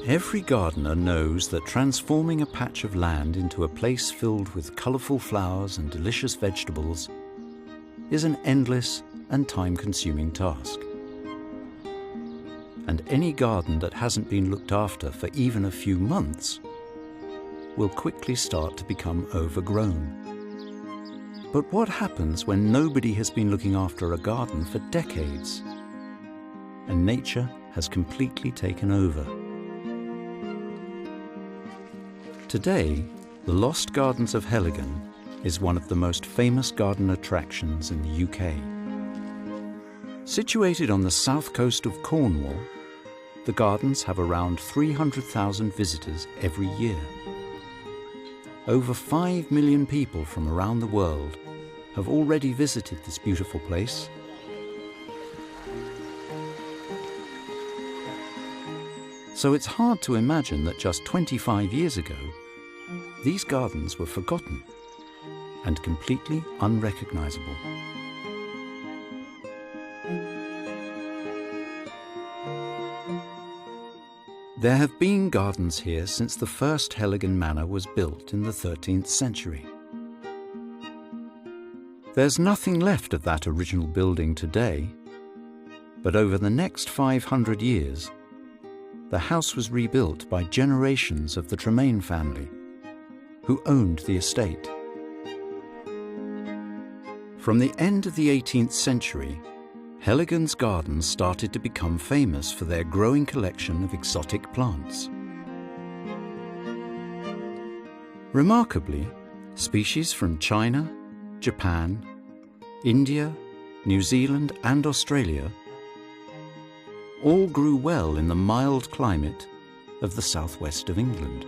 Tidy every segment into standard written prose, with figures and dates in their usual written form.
Every gardener knows that transforming a patch of land into a place filled with colourful flowers and delicious vegetables is an endless and time-consuming task. And any garden that hasn't been looked after for even a few months will quickly start to become overgrown. But what happens when nobody has been looking after a garden for decades and nature has completely taken over? Today, the Lost Gardens of Heligan is one of the most famous garden attractions in the UK. Situated on the south coast of Cornwall, the gardens have around 300,000 visitors every year. Over 5 million people from around the world have already visited this beautiful place. So it's hard to imagine that just 25 years ago, these gardens were forgotten and completely unrecognizable. There have been gardens here since the first Heligan Manor was built in the 13th century. There's nothing left of that original building today, but over the next 500 years, the house was rebuilt by generations of the Tremaine family, who owned the estate. From the end of the 18th century, Heligan's gardens started to become famous for their growing collection of exotic plants. Remarkably, species from China, Japan, India, New Zealand and Australia all grew well in the mild climate of the southwest of England.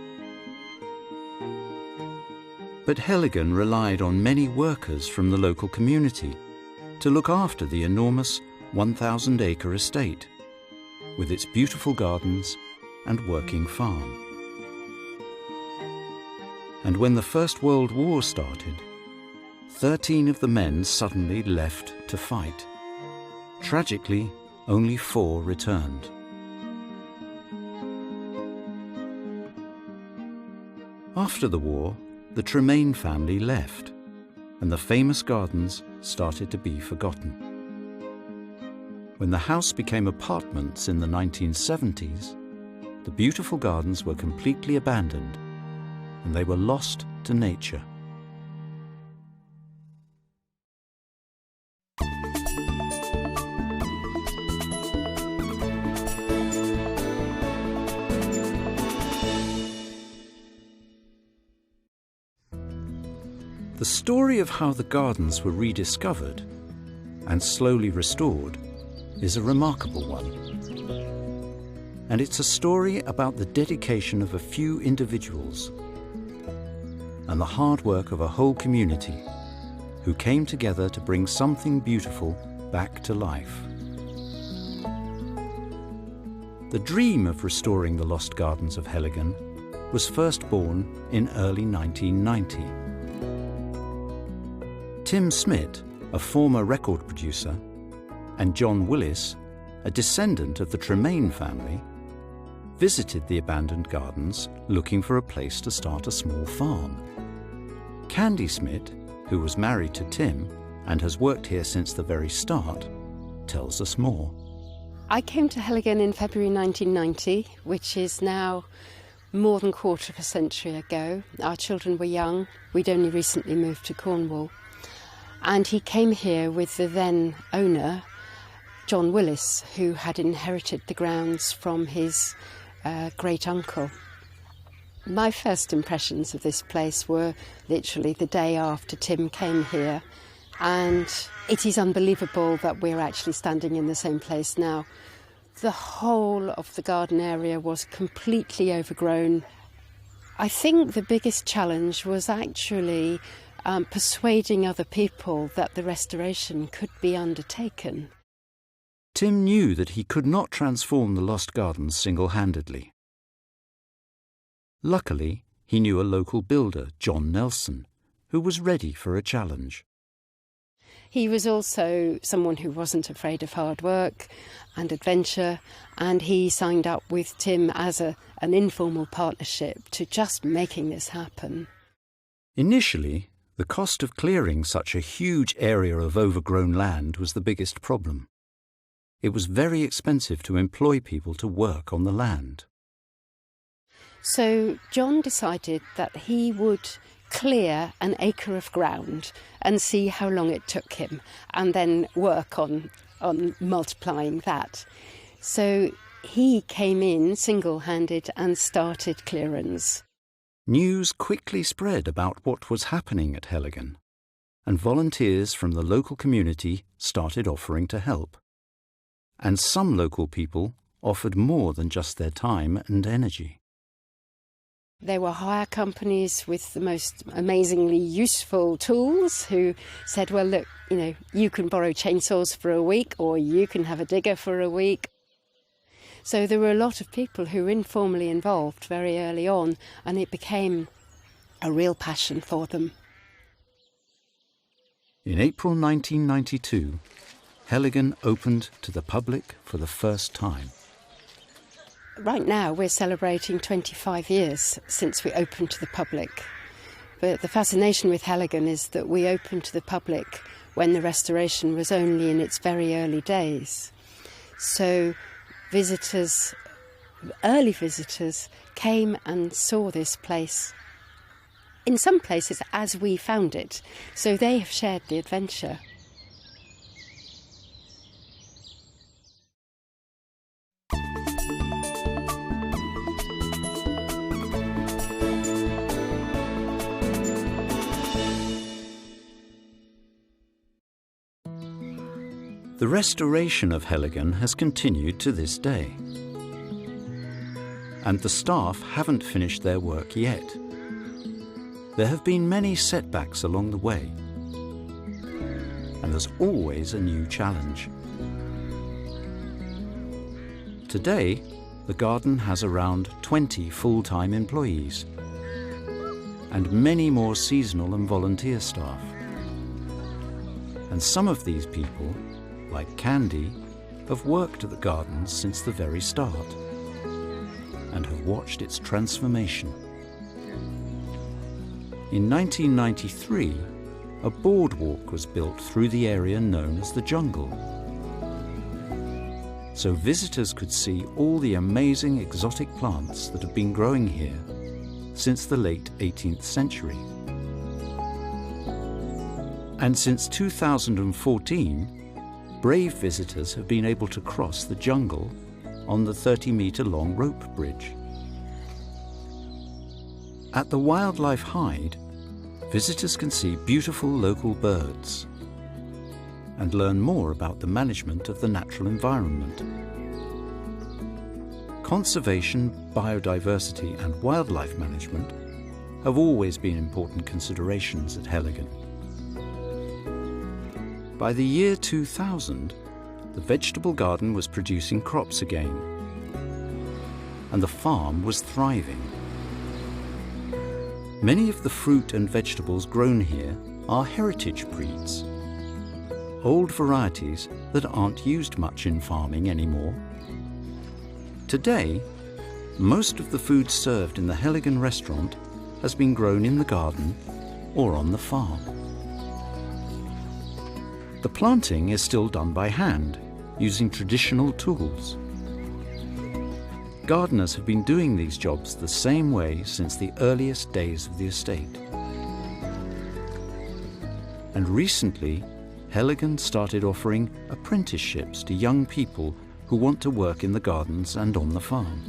But Heligan relied on many workers from the local community to look after the enormous 1,000-acre estate, with its beautiful gardens and working farm. And when the First World War started, 13 of the men suddenly left to fight. Tragically, only 4 returned. After the war, the Tremaine family left, and the famous gardens started to be forgotten. When the house became apartments in the 1970s, the beautiful gardens were completely abandoned, and they were lost to nature. The story of how the gardens were rediscovered and slowly restored is a remarkable one. And it's a story about the dedication of a few individuals and the hard work of a whole community who came together to bring something beautiful back to life. The dream of restoring the lost gardens of Heligan was first born in early 1990. Tim Smith, a former record producer, and John Willis, a descendant of the Tremaine family, visited the abandoned gardens looking for a place to start a small farm. Candy Smith, who was married to Tim and has worked here since the very start, tells us more. I came to Heligan in February 1990, which is now more than a quarter of a century ago. Our children were young. We'd only recently moved to Cornwall. And he came here with the then owner, John Willis, who had inherited the grounds from his great-uncle. My first impressions of this place were literally the day after Tim came here, and it is unbelievable that we're actually standing in the same place now. The whole of the garden area was completely overgrown. I think the biggest challenge was actually persuading other people that the restoration could be undertaken. Tim knew that he could not transform the lost gardens single-handedly. Luckily, he knew a local builder, John Nelson, who was ready for a challenge. He was also someone who wasn't afraid of hard work and adventure, and he signed up with Tim as an informal partnership to just making this happen. Initially, the cost of clearing such a huge area of overgrown land was the biggest problem. It was very expensive to employ people to work on the land. So John decided that he would clear an acre of ground and see how long it took him, and then work on multiplying that. So he came in single-handed and started clearance. News quickly spread about what was happening at Heligan, and volunteers from the local community started offering to help. And some local people offered more than just their time and energy. There were hire companies with the most amazingly useful tools who said, well, look, you can borrow chainsaws for a week, or you can have a digger for a week. So there were a lot of people who were informally involved very early on, and it became a real passion for them. In April 1992, Heligan opened to the public for the first time. Right now we're celebrating 25 years since we opened to the public. But the fascination with Heligan is that we opened to the public when the restoration was only in its very early days. So visitors, early visitors, came and saw this place, in some places as we found it. So they have shared the adventure. The restoration of Heligan has continued to this day, and the staff haven't finished their work yet. There have been many setbacks along the way, and there's always a new challenge. Today, the garden has around 20 full-time employees and many more seasonal and volunteer staff. And some of these people, like Candy, have worked at the gardens since the very start and have watched its transformation. In 1993, a boardwalk was built through the area known as the jungle, so visitors could see all the amazing exotic plants that have been growing here since the late 18th century. And since 2014, brave visitors have been able to cross the jungle on the 30-metre-long rope bridge. At the Wildlife Hide, visitors can see beautiful local birds and learn more about the management of the natural environment. Conservation, biodiversity and wildlife management have always been important considerations at Heligan. By the year 2000, the vegetable garden was producing crops again, and the farm was thriving. Many of the fruit and vegetables grown here are heritage breeds, old varieties that aren't used much in farming anymore. Today, most of the food served in the Heligan restaurant has been grown in the garden or on the farm. The planting is still done by hand, using traditional tools. Gardeners have been doing these jobs the same way since the earliest days of the estate. And recently, Heligan started offering apprenticeships to young people who want to work in the gardens and on the farm.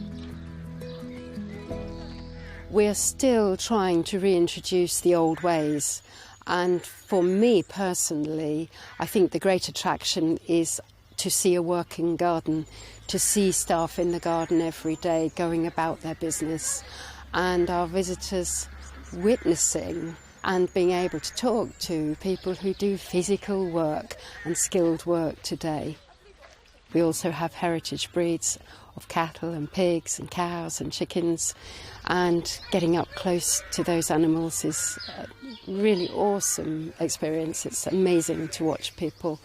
We're still trying to reintroduce the old ways. And for me personally, I think the great attraction is to see a working garden, to see staff in the garden every day going about their business, and our visitors witnessing and being able to talk to people who do physical work and skilled work today. We also have heritage breeds of cattle and pigs and cows and chickens, and getting up close to those animals is a really awesome experience. It's amazing to watch people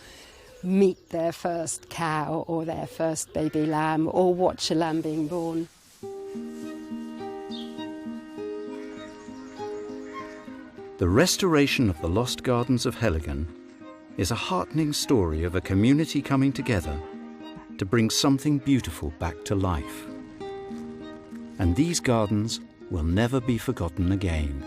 meet their first cow or their first baby lamb, or watch a lamb being born. The restoration of the lost gardens of Heligan is a heartening story of a community coming together to bring something beautiful back to life. And these gardens will never be forgotten again.